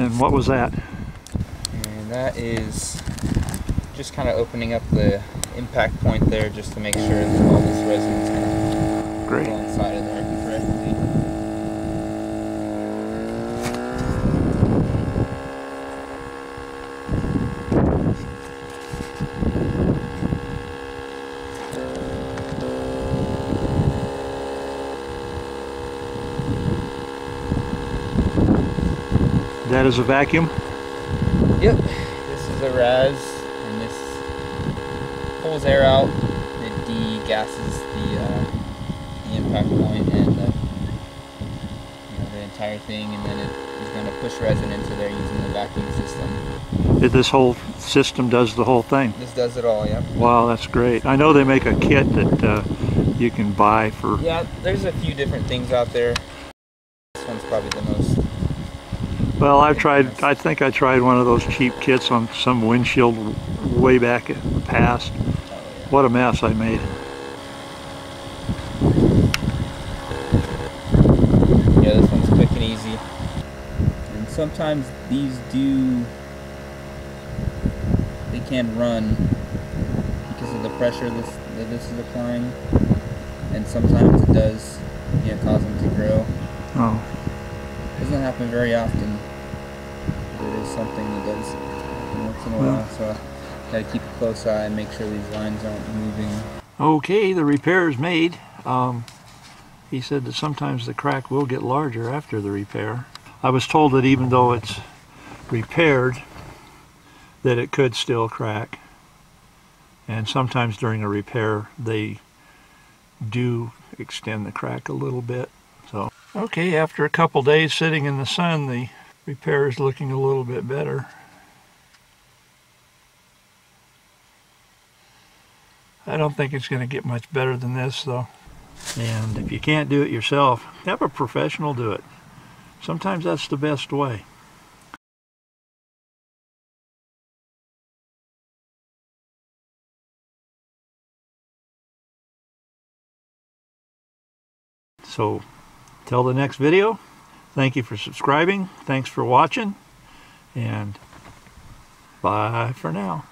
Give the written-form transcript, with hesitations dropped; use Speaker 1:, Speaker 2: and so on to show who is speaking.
Speaker 1: And what was that?
Speaker 2: And that is just kind of opening up the impact point there just to make sure that all this resin is going to
Speaker 1: Great.
Speaker 2: go inside of there correctly.
Speaker 1: That is a vacuum?
Speaker 2: Yep, this is a Raz, and this pulls air out. It degasses the impact point and the entire thing, and then it is going to push resin into there using the vacuum system.
Speaker 1: This whole system does the whole thing?
Speaker 2: This does it all, yeah.
Speaker 1: Wow, that's great. I know they make a kit that you can buy for...
Speaker 2: Yeah, there's a few different things out there. This one's probably the most...
Speaker 1: Well, I think I tried one of those cheap kits on some windshield way back in the past.
Speaker 2: Oh, yeah.
Speaker 1: What a mess I made.
Speaker 2: Yeah, this one's quick and easy. And sometimes these they can run because of the pressure that this is applying. And sometimes it does, cause them to grow.
Speaker 1: Oh.
Speaker 2: Doesn't happen very often. But it is something that does once in a while, so gotta keep a close eye and make sure these lines aren't moving.
Speaker 1: Okay, the repair is made. He said that sometimes the crack will get larger after the repair. I was told that even though it's repaired, that it could still crack. And sometimes during a repair, they do extend the crack a little bit. So, okay, after a couple days sitting in the sun, the repair is looking a little bit better. I don't think it's going to get much better than this, though. And if you can't do it yourself, have a professional do it. Sometimes that's the best way. So, till the next video, thank you for subscribing, thanks for watching, and bye for now.